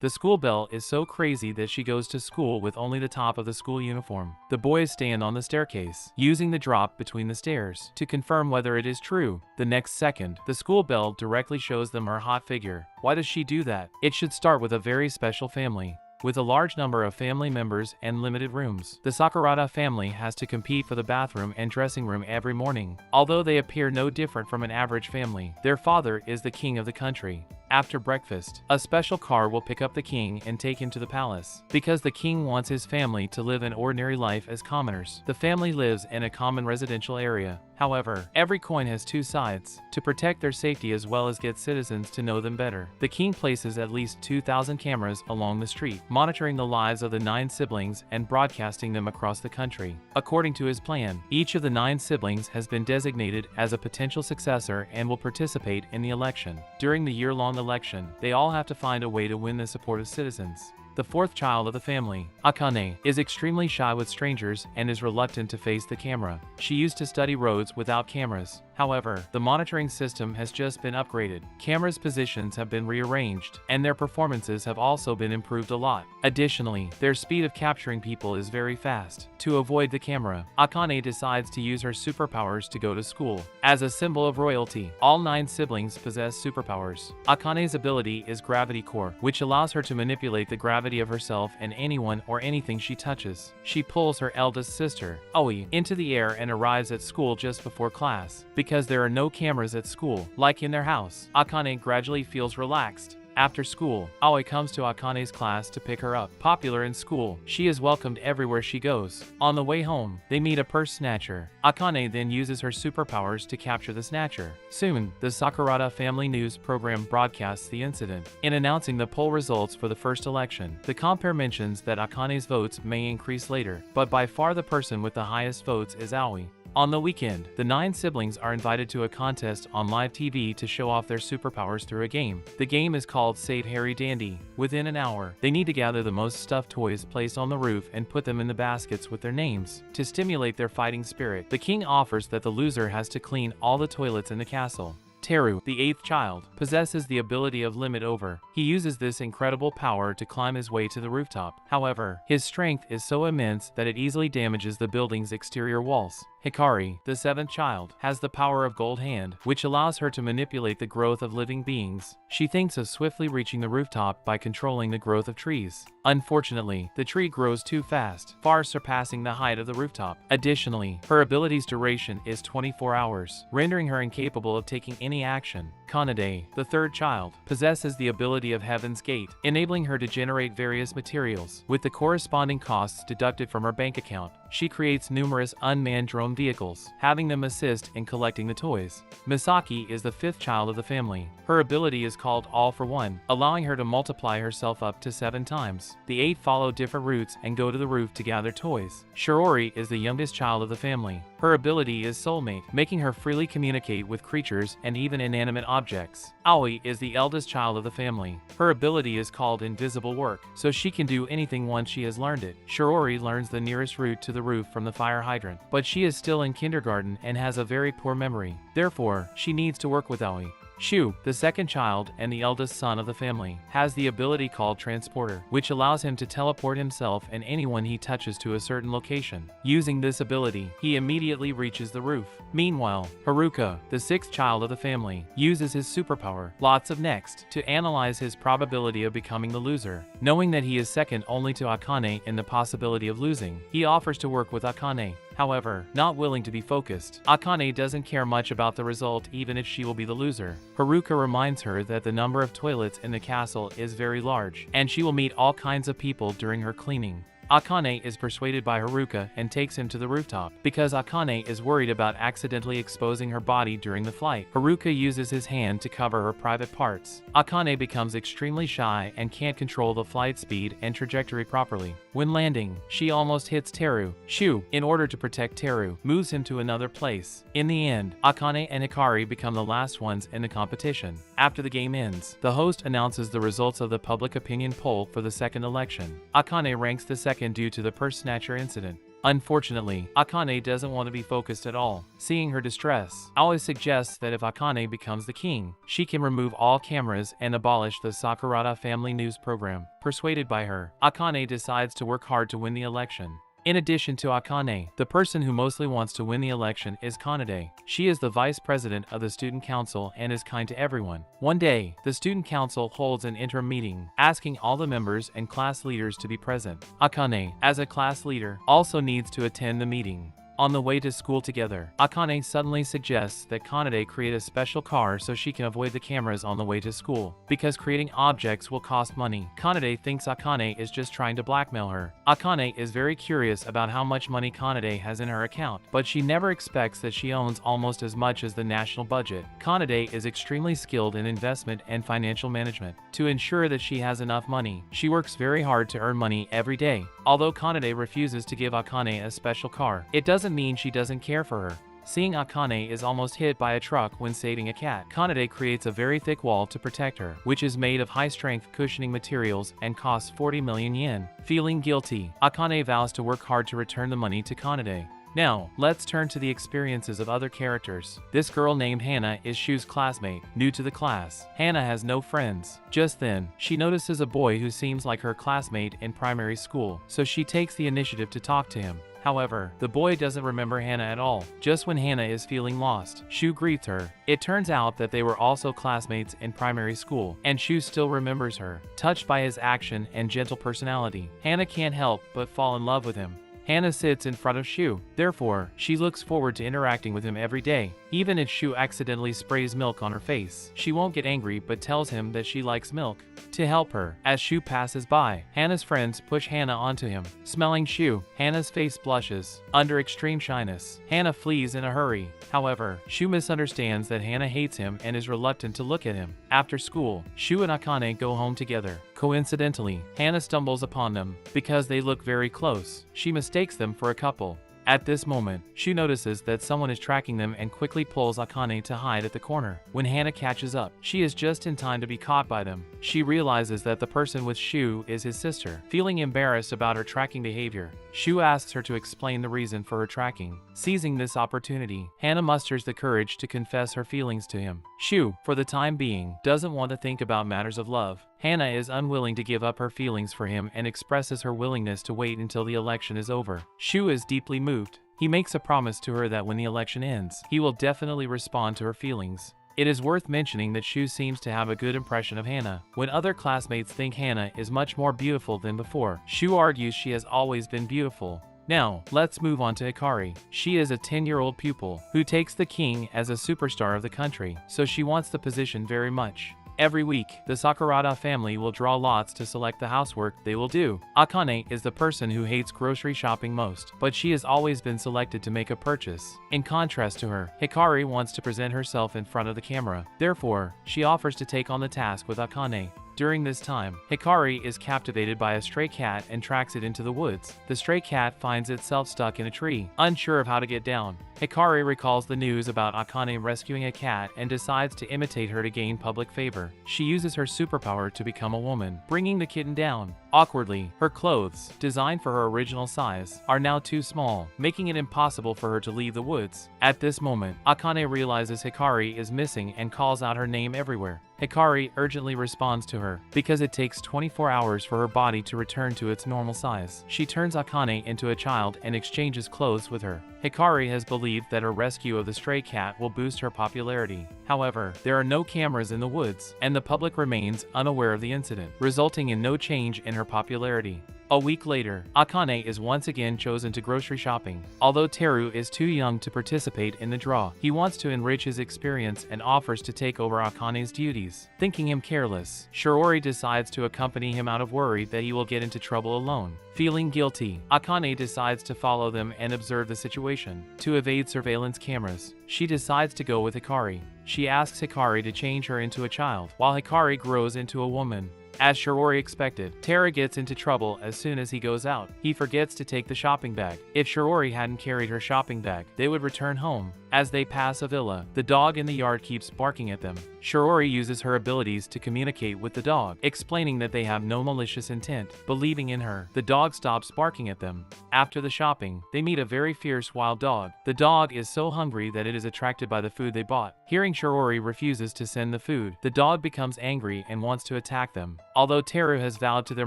The school bell is so crazy that she goes to school with only the top of the school uniform. The boys stand on the staircase, using the drop between the stairs to confirm whether it is true. The next second, the school bell directly shows them her hot figure. Why does she do that? It should start with a very special family, with a large number of family members and limited rooms. The Sakurada family has to compete for the bathroom and dressing room every morning. Although they appear no different from an average family, their father is the king of the country. After breakfast, a special car will pick up the king and take him to the palace. Because the king wants his family to live an ordinary life as commoners, the family lives in a common residential area. However, every coin has two sides, to protect their safety as well as get citizens to know them better. The king places at least 2,000 cameras along the street, monitoring the lives of the 9 siblings and broadcasting them across the country. According to his plan, each of the 9 siblings has been designated as a potential successor and will participate in the election. During the year-long election, they all have to find a way to win the support of citizens. The 4th child of the family, Akane, is extremely shy with strangers and is reluctant to face the camera. She used to study roads without cameras. However, the monitoring system has just been upgraded. Cameras' positions have been rearranged, and their performances have also been improved a lot. Additionally, their speed of capturing people is very fast. To avoid the camera, Akane decides to use her superpowers to go to school. As a symbol of royalty, all 9 siblings possess superpowers. Akane's ability is Gravity Core, which allows her to manipulate the gravity of herself and anyone or anything she touches. She pulls her eldest sister, Aoi, into the air and arrives at school just before class. Because there are no cameras at school, like in their house, Akane gradually feels relaxed. After school, Aoi comes to Akane's class to pick her up. Popular in school, she is welcomed everywhere she goes. On the way home, they meet a purse snatcher. Akane then uses her superpowers to capture the snatcher. Soon, the Sakurada Family News program broadcasts the incident. In announcing the poll results for the first election, the compere mentions that Akane's votes may increase later, but by far the person with the highest votes is Aoi. On the weekend, the 9 siblings are invited to a contest on live TV to show off their superpowers through a game. The game is called Save Harry Dandy. Within an hour, they need to gather the most stuffed toys placed on the roof and put them in the baskets with their names. To stimulate their fighting spirit, the king offers that the loser has to clean all the toilets in the castle. Teru, the 8th child, possesses the ability of limit over. He uses this incredible power to climb his way to the rooftop. However, his strength is so immense that it easily damages the building's exterior walls. Hikari, the 7th child, has the power of Gold Hand, which allows her to manipulate the growth of living beings. She thinks of swiftly reaching the rooftop by controlling the growth of trees. Unfortunately, the tree grows too fast, far surpassing the height of the rooftop. Additionally, her ability's duration is 24 hours, rendering her incapable of taking any action. Kanade, the 3rd child, possesses the ability of Heaven's Gate, enabling her to generate various materials, with the corresponding costs deducted from her bank account. She creates numerous unmanned drone vehicles, having them assist in collecting the toys. Misaki is the 5th child of the family. Her ability is called All for One, allowing her to multiply herself up to 7 times. The 8 follow different routes and go to the roof to gather toys. Shiori is the youngest child of the family. Her ability is Soulmate, making her freely communicate with creatures and even inanimate objects. Aoi is the eldest child of the family. Her ability is called Invisible Work, so she can do anything once she has learned it. Shiori learns the nearest route to the roof from the fire hydrant, but she is still in kindergarten and has a very poor memory. Therefore, she needs to work with Aoi. Shu, the 2nd child and the eldest son of the family, has the ability called Transporter, which allows him to teleport himself and anyone he touches to a certain location. Using this ability, he immediately reaches the roof. Meanwhile, Haruka, the 6th child of the family, uses his superpower, Lots of Next, to analyze his probability of becoming the loser. Knowing that he is second only to Akane in the possibility of losing, he offers to work with Akane. However, not willing to be focused, Akane doesn't care much about the result even if she will be the loser. Haruka reminds her that the number of toilets in the castle is very large, and she will meet all kinds of people during her cleaning. Akane is persuaded by Haruka and takes him to the rooftop. Because Akane is worried about accidentally exposing her body during the flight, Haruka uses his hand to cover her private parts. Akane becomes extremely shy and can't control the flight speed and trajectory properly. When landing, she almost hits Teru. Shu, in order to protect Teru, moves him to another place. In the end, Akane and Hikari become the last ones in the competition. After the game ends, the host announces the results of the public opinion poll for the second election. Akane ranks the second due to the purse snatcher incident. Unfortunately, Akane doesn't want to be focused at all. Seeing her distress, Aoi suggests that if Akane becomes the king, she can remove all cameras and abolish the Sakurada family news program. Persuaded by her, Akane decides to work hard to win the election. In addition to Akane, the person who mostly wants to win the election is Kanade. She is the vice president of the student council and is kind to everyone. One day, the student council holds an interim meeting, asking all the members and class leaders to be present. Akane, as a class leader, also needs to attend the meeting. On the way to school together, Akane suddenly suggests that Kanade create a special car so she can avoid the cameras on the way to school, because creating objects will cost money. Kanade thinks Akane is just trying to blackmail her. Akane is very curious about how much money Kanade has in her account, but she never expects that she owns almost as much as the national budget. Kanade is extremely skilled in investment and financial management. To ensure that she has enough money, she works very hard to earn money every day. Although Kanade refuses to give Akane a special car, it doesn't mean she doesn't care for her. Seeing Akane is almost hit by a truck when saving a cat, Kanade creates a very thick wall to protect her, which is made of high-strength cushioning materials and costs 40 million yen. Feeling guilty, Akane vows to work hard to return the money to Kanade. Now, let's turn to the experiences of other characters. This girl named Hannah is Shu's classmate, new to the class. Hannah has no friends. Just then, she notices a boy who seems like her classmate in primary school, so she takes the initiative to talk to him. However, the boy doesn't remember Hannah at all. Just when Hannah is feeling lost, Shu greets her. It turns out that they were also classmates in primary school, and Shu still remembers her. Touched by his action and gentle personality, Hannah can't help but fall in love with him. Hannah sits in front of Shu, therefore, she looks forward to interacting with him every day. Even if Shu accidentally sprays milk on her face, she won't get angry but tells him that she likes milk. To help her, as Shu passes by, Hannah's friends push Hannah onto him. Smelling Shu, Hannah's face blushes. Under extreme shyness, Hannah flees in a hurry. However, Shu misunderstands that Hannah hates him and is reluctant to look at him. After school, Shu and Akane go home together. Coincidentally, Hannah stumbles upon them. Because they look very close, she mistakes them for a couple. At this moment, Shu notices that someone is tracking them and quickly pulls Akane to hide at the corner. When Hannah catches up, she is just in time to be caught by them. She realizes that the person with Shu is his sister. Feeling embarrassed about her tracking behavior, Shu asks her to explain the reason for her tracking. Seizing this opportunity, Hannah musters the courage to confess her feelings to him. Shu, for the time being, doesn't want to think about matters of love. Hannah is unwilling to give up her feelings for him and expresses her willingness to wait until the election is over. Shu is deeply moved. He makes a promise to her that when the election ends, he will definitely respond to her feelings. It is worth mentioning that Shu seems to have a good impression of Hannah. When other classmates think Hannah is much more beautiful than before, Shu argues she has always been beautiful. Now, let's move on to Hikari. She is a 10-year-old pupil who takes the king as a superstar of the country, so she wants the position very much. Every week, the Sakurada family will draw lots to select the housework they will do. Akane is the person who hates grocery shopping most, but she has always been selected to make a purchase. In contrast to her, Hikari wants to present herself in front of the camera. Therefore, she offers to take on the task with Akane. During this time, Hikari is captivated by a stray cat and tracks it into the woods. The stray cat finds itself stuck in a tree, unsure of how to get down. Hikari recalls the news about Akane rescuing a cat and decides to imitate her to gain public favor. She uses her superpower to become a woman, bringing the kitten down. Awkwardly, her clothes, designed for her original size, are now too small, making it impossible for her to leave the woods. At this moment, Akane realizes Hikari is missing and calls out her name everywhere. Hikari urgently responds to her, because it takes 24 hours for her body to return to its normal size. She turns Akane into a child and exchanges clothes with her. Hikari has believed that her rescue of the stray cat will boost her popularity. However, there are no cameras in the woods, and the public remains unaware of the incident, resulting in no change in her popularity. A week later, Akane is once again chosen to grocery shopping. Although Teru is too young to participate in the draw, he wants to enrich his experience and offers to take over Akane's duties. Thinking him careless, Shiori decides to accompany him out of worry that he will get into trouble alone. Feeling guilty, Akane decides to follow them and observe the situation. To evade surveillance cameras, she decides to go with Hikari. She asks Hikari to change her into a child, while Hikari grows into a woman. As Shirori expected, Tara gets into trouble as soon as he goes out. He forgets to take the shopping bag. If Shirori hadn't carried her shopping bag, they would return home. As they pass a villa, the dog in the yard keeps barking at them. Shirori uses her abilities to communicate with the dog, explaining that they have no malicious intent. Believing in her, the dog stops barking at them. After the shopping, they meet a very fierce wild dog. The dog is so hungry that it is attracted by the food they bought. Hearing Shirori refuses to send the food, the dog becomes angry and wants to attack them. Although Teru has vowed to their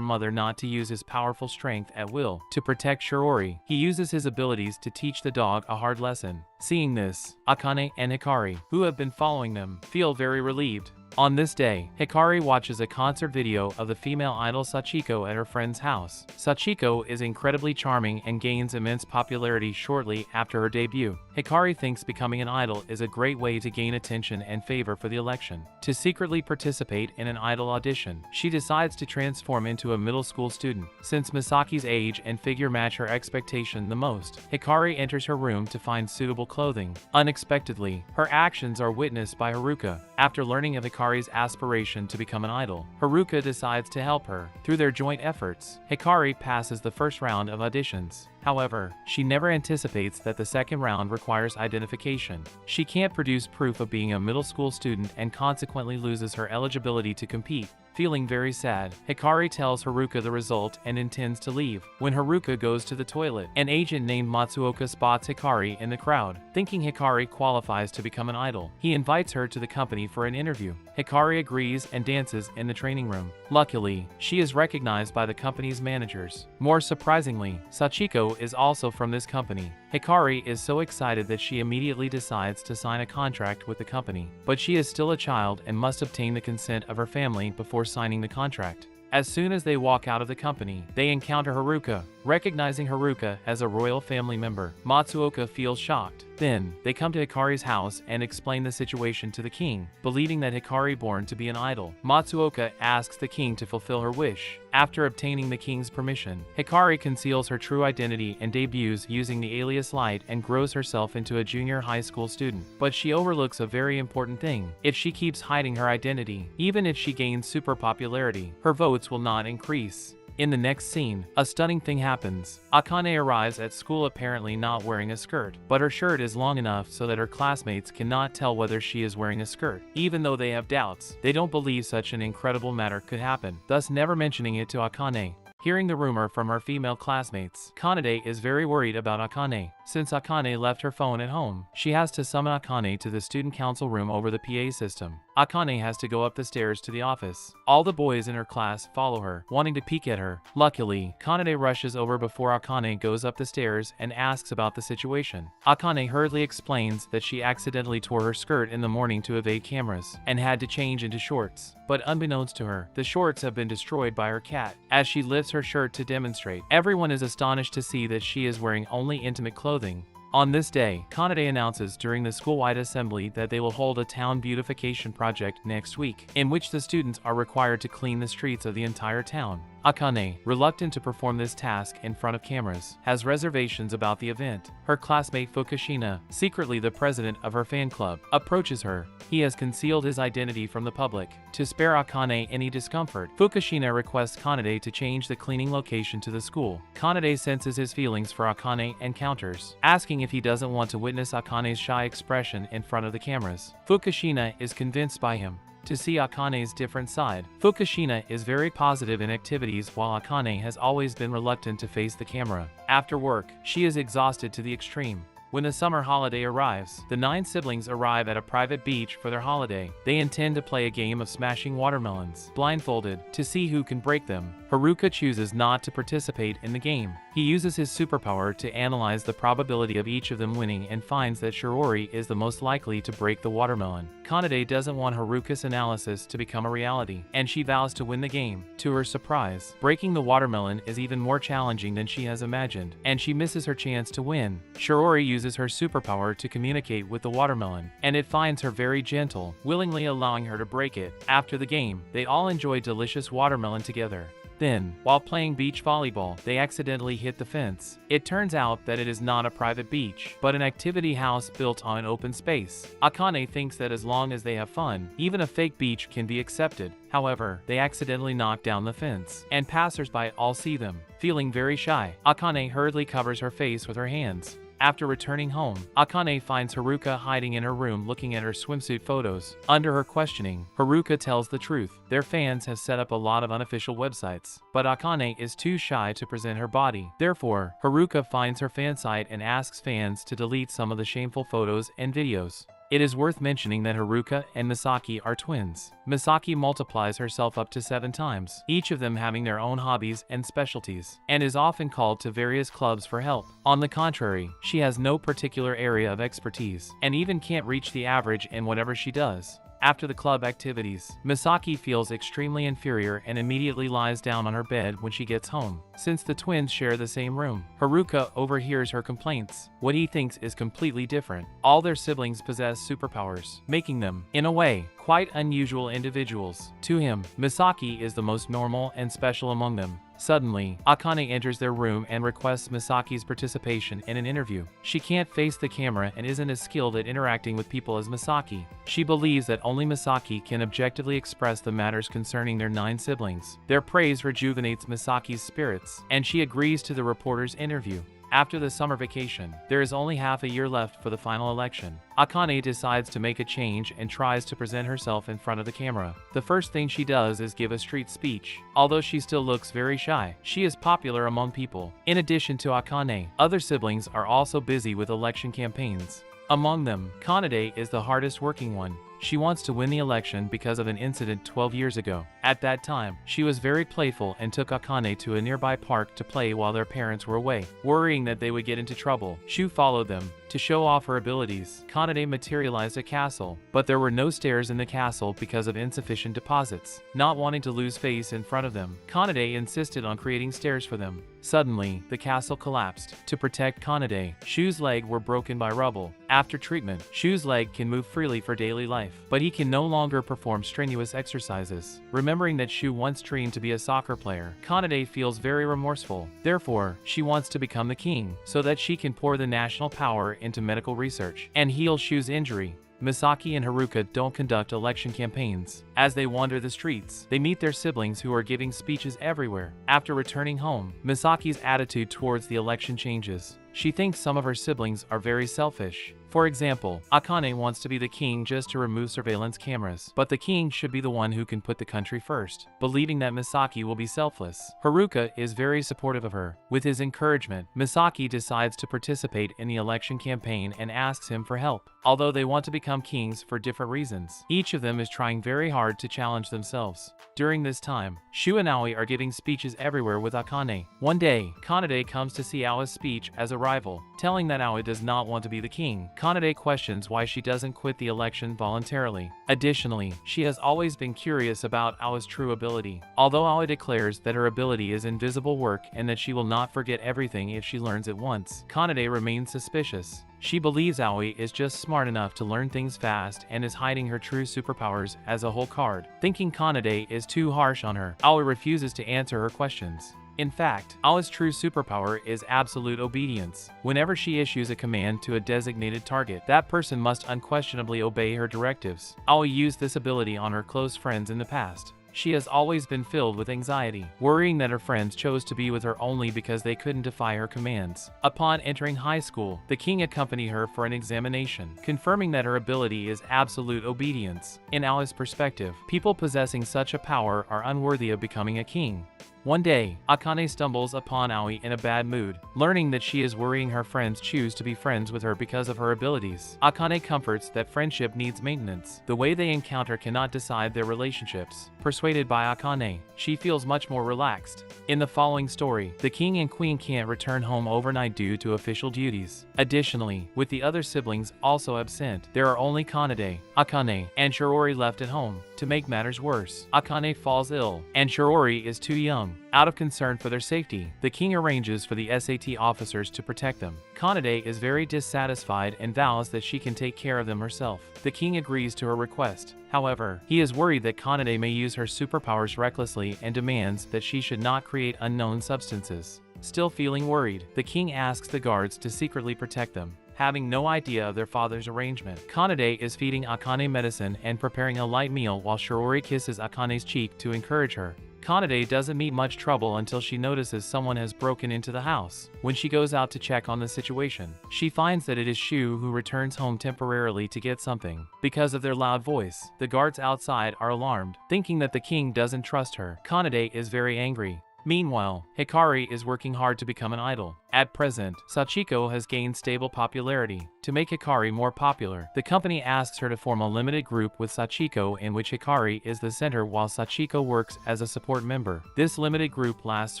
mother not to use his powerful strength at will to protect Shirori, he uses his abilities to teach the dog a hard lesson. Seeing this, Akane and Hikari, who have been following them, feel very relieved. On this day, Hikari watches a concert video of the female idol Sachiko at her friend's house. Sachiko is incredibly charming and gains immense popularity shortly after her debut. Hikari thinks becoming an idol is a great way to gain attention and favor for the election. To secretly participate in an idol audition, she decides to transform into a middle school student. Since Misaki's age and figure match her expectation the most, Hikari enters her room to find suitable clothing. Unexpectedly, her actions are witnessed by Haruka. After learning of Hikari's aspiration to become an idol, Haruka decides to help her. Through their joint efforts, Hikari passes the first round of auditions. However, she never anticipates that the second round requires identification. She can't produce proof of being a middle school student and consequently loses her eligibility to compete. Feeling very sad, Hikari tells Haruka the result and intends to leave. When Haruka goes to the toilet, an agent named Matsuoka spots Hikari in the crowd. Thinking Hikari qualifies to become an idol, he invites her to the company for an interview. Hikari agrees and dances in the training room. Luckily, she is recognized by the company's managers. More surprisingly, Sachiko is also from this company. Hikari is so excited that she immediately decides to sign a contract with the company. But she is still a child and must obtain the consent of her family before signing the contract. As soon as they walk out of the company, they encounter Haruka. Recognizing Haruka as a royal family member, Matsuoka feels shocked. Then, they come to Hikari's house and explain the situation to the king. Believing that Hikari born to be an idol, Matsuoka asks the king to fulfill her wish. After obtaining the king's permission, Hikari conceals her true identity and debuts using the alias Light and grows herself into a junior high school student. But she overlooks a very important thing. If she keeps hiding her identity, even if she gains super popularity, her votes will not increase. In the next scene, a stunning thing happens. Akane arrives at school apparently not wearing a skirt, but her shirt is long enough so that her classmates cannot tell whether she is wearing a skirt. Even though they have doubts, they don't believe such an incredible matter could happen, thus never mentioning it to Akane. Hearing the rumor from her female classmates, Kanade is very worried about Akane. Since Akane left her phone at home, she has to summon Akane to the student council room over the PA system. Akane has to go up the stairs to the office. All the boys in her class follow her, wanting to peek at her. Luckily, Kanade rushes over before Akane goes up the stairs and asks about the situation. Akane hurriedly explains that she accidentally tore her skirt in the morning to evade cameras, and had to change into shorts. But unbeknownst to her, the shorts have been destroyed by her cat. As she lifts her shirt to demonstrate, everyone is astonished to see that she is wearing only intimate clothing. On this day, Kanade announces during the school-wide assembly that they will hold a town beautification project next week, in which the students are required to clean the streets of the entire town. Akane, reluctant to perform this task in front of cameras, has reservations about the event. Her classmate Fukushina, secretly the president of her fan club, approaches her. He has concealed his identity from the public. To spare Akane any discomfort, Fukushina requests Kanade to change the cleaning location to the school. Kanade senses his feelings for Akane and counters, asking if he doesn't want to witness Akane's shy expression in front of the cameras. Fukushina is convinced by him. To see Akane's different side, Fukushina is very positive in activities while Akane has always been reluctant to face the camera. After work, she is exhausted to the extreme. When the summer holiday arrives, the 9 siblings arrive at a private beach for their holiday. They intend to play a game of smashing watermelons, blindfolded, to see who can break them. Haruka chooses not to participate in the game. He uses his superpower to analyze the probability of each of them winning and finds that Shirori is the most likely to break the watermelon. Kanade doesn't want Haruka's analysis to become a reality, and she vows to win the game. To her surprise, breaking the watermelon is even more challenging than she has imagined, and she misses her chance to win. Shirori uses her superpower to communicate with the watermelon, and it finds her very gentle, willingly allowing her to break it. After the game, they all enjoy delicious watermelon together. Then, while playing beach volleyball, they accidentally hit the fence. It turns out that it is not a private beach, but an activity house built on an open space. Akane thinks that as long as they have fun, even a fake beach can be accepted. However, they accidentally knock down the fence, and passersby all see them. Feeling very shy, Akane hurriedly covers her face with her hands. After returning home, Akane finds Haruka hiding in her room looking at her swimsuit photos. Under her questioning, Haruka tells the truth. Their fans have set up a lot of unofficial websites, but Akane is too shy to present her body. Therefore, Haruka finds her fan site and asks fans to delete some of the shameful photos and videos. It is worth mentioning that Haruka and Misaki are twins. Misaki multiplies herself up to 7 times, each of them having their own hobbies and specialties, and is often called to various clubs for help. On the contrary, she has no particular area of expertise, and even can't reach the average in whatever she does. After the club activities, Misaki feels extremely inferior and immediately lies down on her bed when she gets home. Since the twins share the same room, Haruka overhears her complaints, what he thinks is completely different. All their siblings possess superpowers, making them, in a way, quite unusual individuals. To him, Misaki is the most normal and special among them. Suddenly, Akane enters their room and requests Misaki's participation in an interview. She can't face the camera and isn't as skilled at interacting with people as Misaki. She believes that only Misaki can objectively express the matters concerning their 9 siblings. Their praise rejuvenates Misaki's spirits, and she agrees to the reporter's interview. After the summer vacation, there is only half a year left for the final election. Akane decides to make a change and tries to present herself in front of the camera. The first thing she does is give a street speech. Although she still looks very shy, she is popular among people. In addition to Akane, other siblings are also busy with election campaigns. Among them, Kanade is the hardest working one. She wants to win the election because of an incident 12 years ago. At that time, she was very playful and took Akane to a nearby park to play while their parents were away. Worrying that they would get into trouble, Shu followed them. To show off her abilities, Kanade materialized a castle, but there were no stairs in the castle because of insufficient deposits. Not wanting to lose face in front of them, Kanade insisted on creating stairs for them. Suddenly, the castle collapsed. To protect Kanade, Shu's legs were broken by rubble. After treatment, Shu's leg can move freely for daily life, but he can no longer perform strenuous exercises. Remembering that Shu once dreamed to be a soccer player, Kanade feels very remorseful. Therefore, she wants to become the king, so that she can pour the national power into medical research and heal Shu's injury. Misaki and Haruka don't conduct election campaigns. As they wander the streets, they meet their siblings who are giving speeches everywhere. After returning home, Misaki's attitude towards the election changes. She thinks some of her siblings are very selfish. For example, Akane wants to be the king just to remove surveillance cameras, but the king should be the one who can put the country first. Believing that Misaki will be selfless, Haruka is very supportive of her. With his encouragement, Misaki decides to participate in the election campaign and asks him for help. Although they want to become kings for different reasons, each of them is trying very hard to challenge themselves. During this time, Shu and Aoi are giving speeches everywhere with Akane. One day, Kanade comes to see Aoi's speech as a rival, telling that Aoi does not want to be the king. Kanade questions why she doesn't quit the election voluntarily. Additionally, she has always been curious about Aoi's true ability. Although Aoi declares that her ability is invisible work and that she will not forget everything if she learns it once, Kanade remains suspicious. She believes Aoi is just smart enough to learn things fast and is hiding her true superpowers as a whole card. Thinking Kanade is too harsh on her, Aoi refuses to answer her questions. In fact, Aoi's true superpower is absolute obedience. Whenever she issues a command to a designated target, that person must unquestionably obey her directives. Aoi used this ability on her close friends in the past. She has always been filled with anxiety, worrying that her friends chose to be with her only because they couldn't defy her commands. Upon entering high school, the king accompanied her for an examination, confirming that her ability is absolute obedience. In Aoi's perspective, people possessing such a power are unworthy of becoming a king. One day, Akane stumbles upon Aoi in a bad mood. Learning that she is worrying her friends choose to be friends with her because of her abilities, Akane comforts that friendship needs maintenance. The way they encounter cannot decide their relationships. Persuaded by Akane, she feels much more relaxed. In the following story, the king and queen can't return home overnight due to official duties. Additionally, with the other siblings also absent, there are only Kanade, Akane, and Shirori left at home. To make matters worse, Akane falls ill, and Shirori is too young. Out of concern for their safety, the king arranges for the SAT officers to protect them. Kanade is very dissatisfied and vows that she can take care of them herself. The king agrees to her request. However, he is worried that Kanade may use her superpowers recklessly and demands that she should not create unknown substances. Still feeling worried, the king asks the guards to secretly protect them. Having no idea of their father's arrangement, Kanade is feeding Akane medicine and preparing a light meal while Shiori kisses Akane's cheek to encourage her. Kanade doesn't meet much trouble until she notices someone has broken into the house. When she goes out to check on the situation, she finds that it is Shu who returns home temporarily to get something. Because of their loud voice, the guards outside are alarmed, thinking that the king doesn't trust her. Kanade is very angry. Meanwhile, Hikari is working hard to become an idol. At present, Sachiko has gained stable popularity. To make Hikari more popular, the company asks her to form a limited group with Sachiko in which Hikari is the center while Sachiko works as a support member. This limited group lasts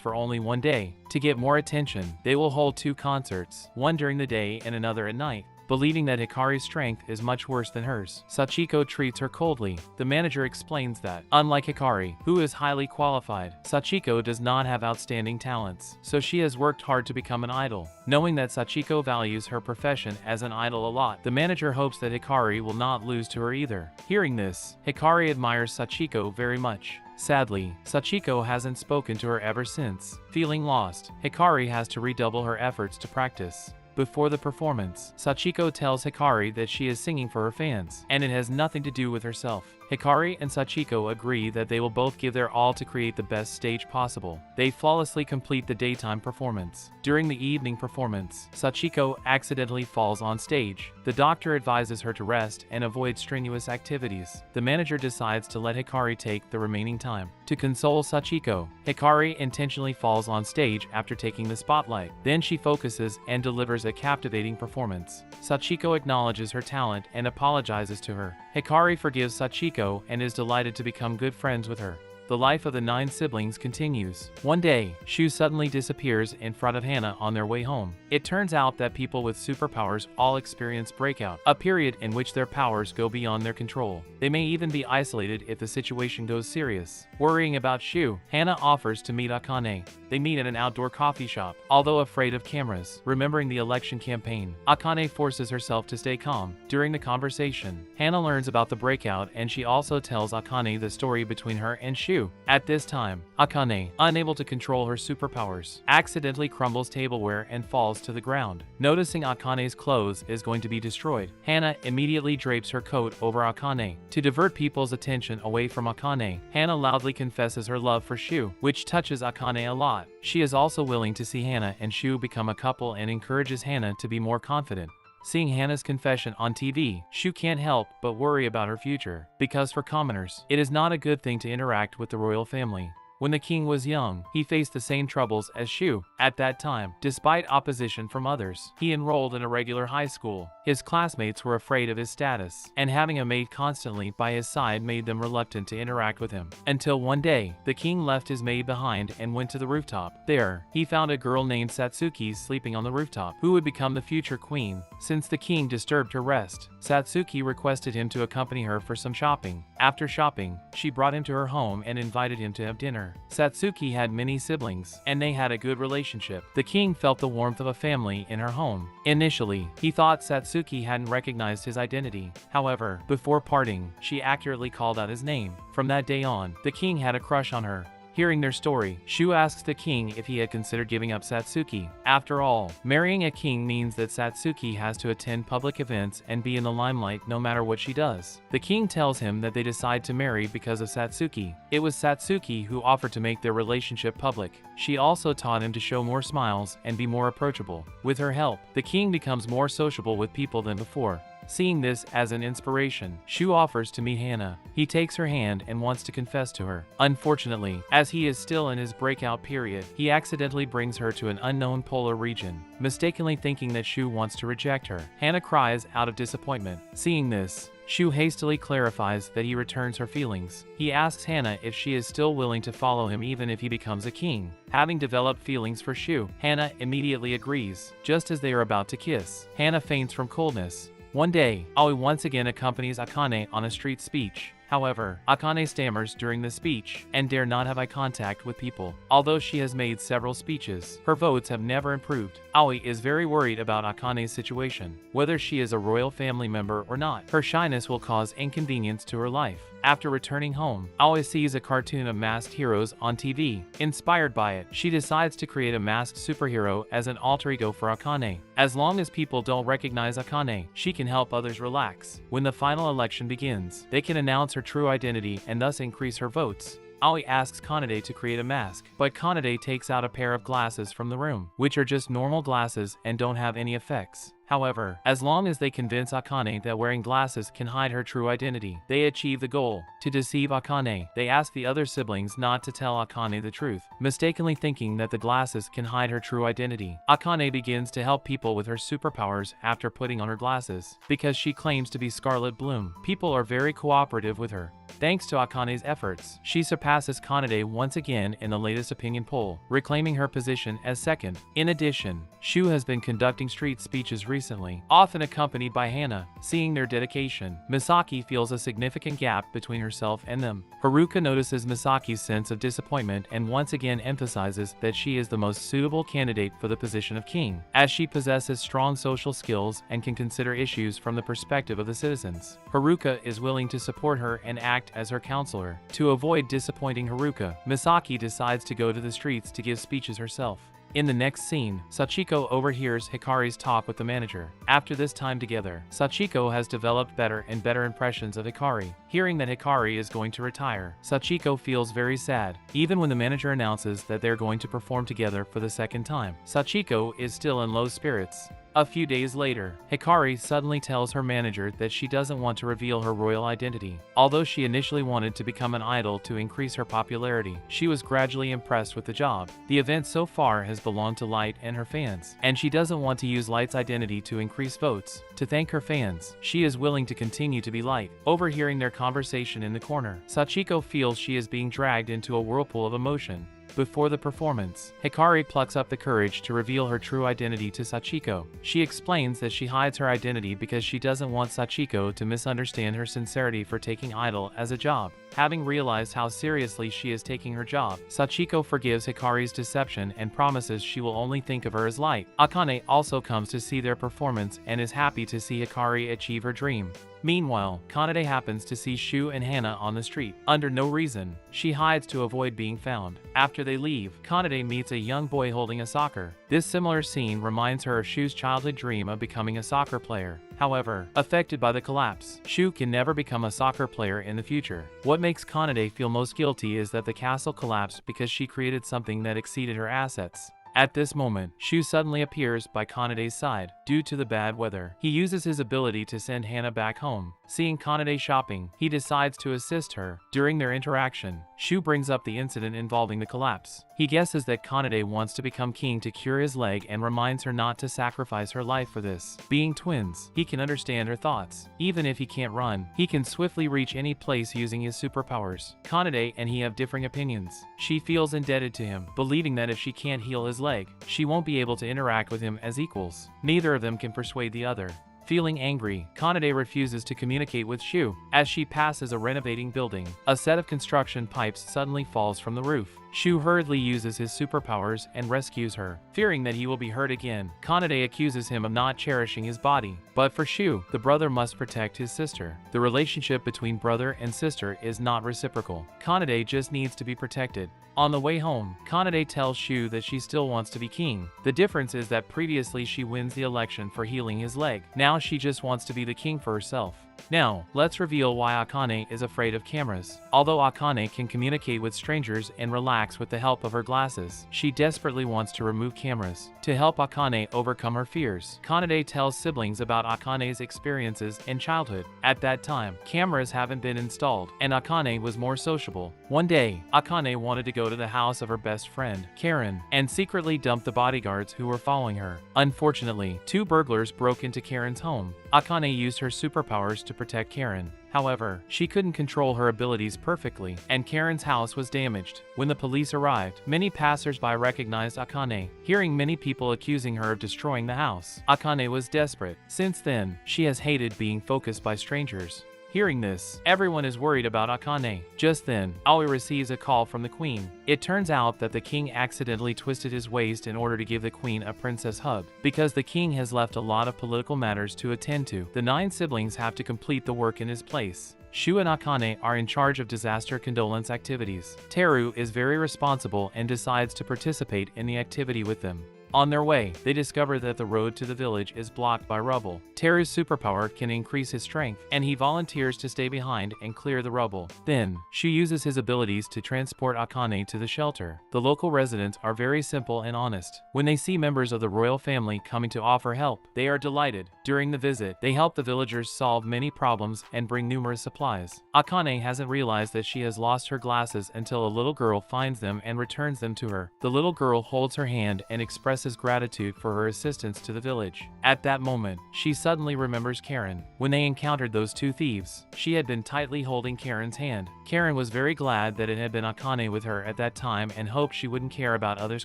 for only one day. To get more attention, they will hold 2 concerts, one during the day and another at night. Believing that Hikari's strength is much worse than hers, Sachiko treats her coldly. The manager explains that, unlike Hikari, who is highly qualified, Sachiko does not have outstanding talents, so she has worked hard to become an idol. Knowing that Sachiko values her profession as an idol a lot, the manager hopes that Hikari will not lose to her either. Hearing this, Hikari admires Sachiko very much. Sadly, Sachiko hasn't spoken to her ever since. Feeling lost, Hikari has to redouble her efforts to practice. Before the performance, Sachiko tells Hikari that she is singing for her fans, and it has nothing to do with herself. Hikari and Sachiko agree that they will both give their all to create the best stage possible. They flawlessly complete the daytime performance. During the evening performance, Sachiko accidentally falls on stage. The doctor advises her to rest and avoid strenuous activities. The manager decides to let Hikari take the remaining time. To console Sachiko, Hikari intentionally falls on stage after taking the spotlight. Then she focuses and delivers a captivating performance. Sachiko acknowledges her talent and apologizes to her. Hikari forgives Sachiko and is delighted to become good friends with her. The life of the 9 siblings continues. One day, Shu suddenly disappears in front of Hana on their way home. It turns out that people with superpowers all experience breakout, a period in which their powers go beyond their control. They may even be isolated if the situation goes serious. Worrying about Shu, Hana offers to meet Akane. They meet at an outdoor coffee shop. Although afraid of cameras, remembering the election campaign, Akane forces herself to stay calm. During the conversation, Hana learns about the breakout and she also tells Akane the story between her and Shu. At this time, Akane, unable to control her superpowers, accidentally crumbles tableware and falls to the ground. Noticing Akane's clothes is going to be destroyed, Hana immediately drapes her coat over Akane. To divert people's attention away from Akane, Hana loudly confesses her love for Shu, which touches Akane a lot. She is also willing to see Hana and Shu become a couple and encourages Hana to be more confident. Seeing Hana's confession on TV, Shu can't help but worry about her future, because for commoners, it is not a good thing to interact with the royal family. When the king was young, he faced the same troubles as Shu. At that time, despite opposition from others, he enrolled in a regular high school. His classmates were afraid of his status, and having a maid constantly by his side made them reluctant to interact with him. Until one day, the king left his maid behind and went to the rooftop. There, he found a girl named Satsuki sleeping on the rooftop, who would become the future queen. Since the king disturbed her rest, Satsuki requested him to accompany her for some shopping. After shopping, she brought him to her home and invited him to have dinner. Satsuki had many siblings, and they had a good relationship. The king felt the warmth of a family in her home. Initially, he thought Satsuki hadn't recognized his identity. However, before parting, she accurately called out his name. From that day on, the king had a crush on her. Hearing their story, Shu asks the king if he had considered giving up Satsuki. After all, marrying a king means that Satsuki has to attend public events and be in the limelight no matter what she does. The king tells him that they decide to marry because of Satsuki. It was Satsuki who offered to make their relationship public. She also taught him to show more smiles and be more approachable. With her help, the king becomes more sociable with people than before. Seeing this as an inspiration, Shu offers to meet Hana. He takes her hand and wants to confess to her. Unfortunately, as he is still in his breakout period, he accidentally brings her to an unknown polar region, mistakenly thinking that Shu wants to reject her. Hana cries out of disappointment. Seeing this, Shu hastily clarifies that he returns her feelings. He asks Hana if she is still willing to follow him even if he becomes a king. Having developed feelings for Shu, Hana immediately agrees. Just as they are about to kiss, Hana faints from coldness. One day, Aoi once again accompanies Akane on a street speech. However, Akane stammers during the speech and dare not have eye contact with people. Although she has made several speeches, her votes have never improved. Aoi is very worried about Akane's situation. Whether she is a royal family member or not, her shyness will cause inconvenience to her life. After returning home, Aoi sees a cartoon of masked heroes on TV. Inspired by it, she decides to create a masked superhero as an alter ego for Akane. As long as people don't recognize Akane, she can help others relax. When the final election begins, they can announce her true identity and thus increase her votes. Aoi asks Kanade to create a mask, but Kanade takes out a pair of glasses from the room, which are just normal glasses and don't have any effects. However, as long as they convince Akane that wearing glasses can hide her true identity, they achieve the goal. To deceive Akane, they ask the other siblings not to tell Akane the truth, mistakenly thinking that the glasses can hide her true identity. Akane begins to help people with her superpowers after putting on her glasses. Because she claims to be Scarlet Bloom, people are very cooperative with her. Thanks to Akane's efforts, she surpasses Kanade once again in the latest opinion poll, reclaiming her position as second. In addition, Shu has been conducting street speeches recently, often accompanied by Hana. Seeing their dedication, Misaki feels a significant gap between herself and them. Haruka notices Misaki's sense of disappointment and once again emphasizes that she is the most suitable candidate for the position of king, as she possesses strong social skills and can consider issues from the perspective of the citizens. Haruka is willing to support her and act as her counselor. To avoid disappointing Haruka, Misaki decides to go to the streets to give speeches herself. In the next scene, Sachiko overhears Hikari's talk with the manager. After this time together, Sachiko has developed better and better impressions of Hikari. Hearing that Hikari is going to retire, Sachiko feels very sad. Even when the manager announces that they're going to perform together for the second time, Sachiko is still in low spirits. A few days later, Hikari suddenly tells her manager that she doesn't want to reveal her royal identity. Although she initially wanted to become an idol to increase her popularity, she was gradually impressed with the job. The event so far has belonged to Light and her fans, and she doesn't want to use Light's identity to increase votes. To thank her fans, she is willing to continue to be Light. Overhearing their conversation in the corner, Sachiko feels she is being dragged into a whirlpool of emotion. Before the performance, Hikari plucks up the courage to reveal her true identity to Sachiko. She explains that she hides her identity because she doesn't want Sachiko to misunderstand her sincerity for taking idol as a job. Having realized how seriously she is taking her job, Sachiko forgives Hikari's deception and promises she will only think of her as Light. Akane also comes to see their performance and is happy to see Hikari achieve her dream. Meanwhile, Kanade happens to see Shu and Hana on the street. Under no reason, she hides to avoid being found. After they leave, Kanade meets a young boy holding a soccer. This similar scene reminds her of Shu's childhood dream of becoming a soccer player. However, affected by the collapse, Shu can never become a soccer player in the future. What makes Kanade feel most guilty is that the castle collapsed because she created something that exceeded her assets. At this moment, Shu suddenly appears by Kanade's side. Due to the bad weather, he uses his ability to send Hana back home. Seeing Kanade shopping, he decides to assist her. During their interaction, Shu brings up the incident involving the collapse. He guesses that Kanade wants to become king to cure his leg and reminds her not to sacrifice her life for this. Being twins, he can understand her thoughts. Even if he can't run, he can swiftly reach any place using his superpowers. Kanade and he have differing opinions. She feels indebted to him, believing that if she can't heal his leg, she won't be able to interact with him as equals. Neither of them can persuade the other. Feeling angry, Kanade refuses to communicate with Shu. As she passes a renovating building, a set of construction pipes suddenly falls from the roof. Shu hurriedly uses his superpowers and rescues her. Fearing that he will be hurt again, Kanade accuses him of not cherishing his body. But for Shu, the brother must protect his sister. The relationship between brother and sister is not reciprocal. Kanade just needs to be protected. On the way home, Kanade tells Shu that she still wants to be king. The difference is that previously she wins the election for healing his leg. Now she just wants to be the king for herself. Now, let's reveal why Akane is afraid of cameras. Although Akane can communicate with strangers and relax with the help of her glasses, she desperately wants to remove cameras. To help Akane overcome her fears, Kanade tells siblings about Akane's experiences in childhood. At that time, cameras haven't been installed, and Akane was more sociable. One day, Akane wanted to go to the house of her best friend, Karen, and secretly dump the bodyguards who were following her. Unfortunately, 2 burglars broke into Karen's home. Akane used her superpowers to protect Karen. However, she couldn't control her abilities perfectly, and Karen's house was damaged. When the police arrived, many passers-by recognized Akane. Hearing many people accusing her of destroying the house, Akane was desperate. Since then, she has hated being focused by strangers. Hearing this, everyone is worried about Akane. Just then, Aoi receives a call from the queen. It turns out that the king accidentally twisted his waist in order to give the queen a princess hug. Because the king has left a lot of political matters to attend to, the 9 siblings have to complete the work in his place. Shu and Akane are in charge of disaster condolence activities. Teru is very responsible and decides to participate in the activity with them. On their way, they discover that the road to the village is blocked by rubble. Teru's superpower can increase his strength, and he volunteers to stay behind and clear the rubble. Then, Shu uses his abilities to transport Akane to the shelter. The local residents are very simple and honest. When they see members of the royal family coming to offer help, they are delighted. During the visit, they help the villagers solve many problems and bring numerous supplies. Akane hasn't realized that she has lost her glasses until a little girl finds them and returns them to her. The little girl holds her hand and expresses gratitude for her assistance to the village. At that moment, she suddenly remembers Karen. When they encountered those 2 thieves, she had been tightly holding Karen's hand. Karen was very glad that it had been Akane with her at that time and hoped she wouldn't care about others'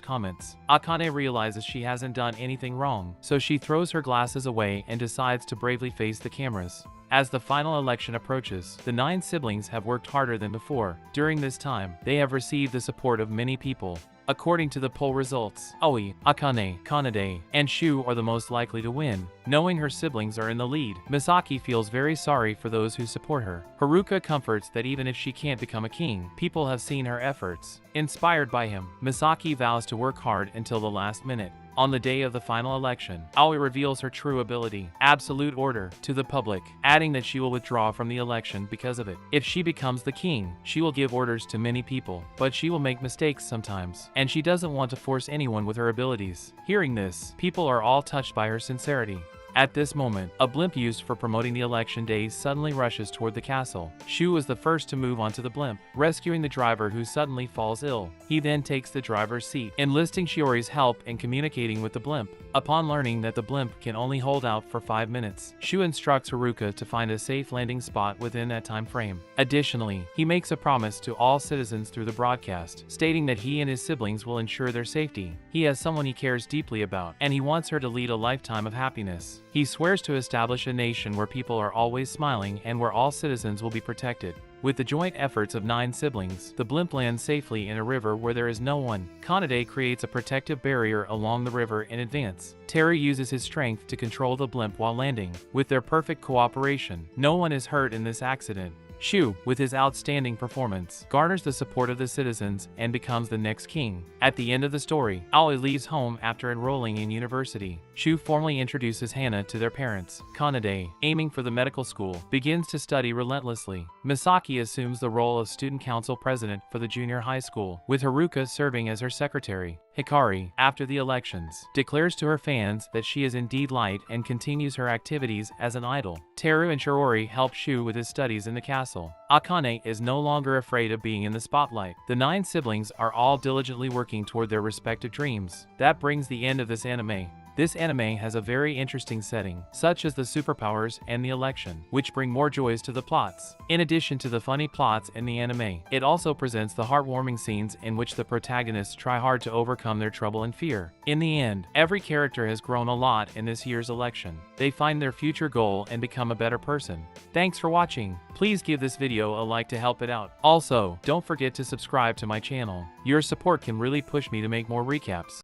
comments. Akane realizes she hasn't done anything wrong, so she throws her glasses away and decides to bravely face the cameras. As the final election approaches, the 9 siblings have worked harder than before. During this time, they have received the support of many people. According to the poll results, Aoi, Akane, Kanade, and Shu are the most likely to win. Knowing her siblings are in the lead, Misaki feels very sorry for those who support her. Haruka comforts that even if she can't become a king, people have seen her efforts. Inspired by him, Misaki vows to work hard until the last minute. On the day of the final election, Aoi reveals her true ability, Absolute Order, to the public, adding that she will withdraw from the election because of it. If she becomes the king, she will give orders to many people, but she will make mistakes sometimes, and she doesn't want to force anyone with her abilities. Hearing this, people are all touched by her sincerity. At this moment, a blimp used for promoting the election days suddenly rushes toward the castle. Shu was the first to move onto the blimp, rescuing the driver who suddenly falls ill. He then takes the driver's seat, enlisting Shiori's help and communicating with the blimp. Upon learning that the blimp can only hold out for 5 minutes, Shu instructs Haruka to find a safe landing spot within that time frame. Additionally, he makes a promise to all citizens through the broadcast, stating that he and his siblings will ensure their safety. He has someone he cares deeply about, and he wants her to lead a lifetime of happiness. He swears to establish a nation where people are always smiling and where all citizens will be protected. With the joint efforts of 9 siblings, the blimp lands safely in a river where there is no one. Kanade creates a protective barrier along the river in advance. Teru uses his strength to control the blimp while landing. With their perfect cooperation, no one is hurt in this accident. Shu, with his outstanding performance, garners the support of the citizens and becomes the next king. At the end of the story, Aoi leaves home after enrolling in university. Shu formally introduces Hana to their parents. Kanade, aiming for the medical school, begins to study relentlessly. Misaki assumes the role of student council president for the junior high school, with Haruka serving as her secretary. Hikari, after the elections, declares to her fans that she is indeed light and continues her activities as an idol. Teru and Shiori help Shu with his studies in the castle. Akane is no longer afraid of being in the spotlight. The 9 siblings are all diligently working toward their respective dreams. That brings the end of this anime. This anime has a very interesting setting, such as the superpowers and the election, which bring more joys to the plots. In addition to the funny plots in the anime, it also presents the heartwarming scenes in which the protagonists try hard to overcome their trouble and fear. In the end, every character has grown a lot in this year's election. They find their future goal and become a better person. Thanks for watching. Please give this video a like to help it out. Also, don't forget to subscribe to my channel. Your support can really push me to make more recaps.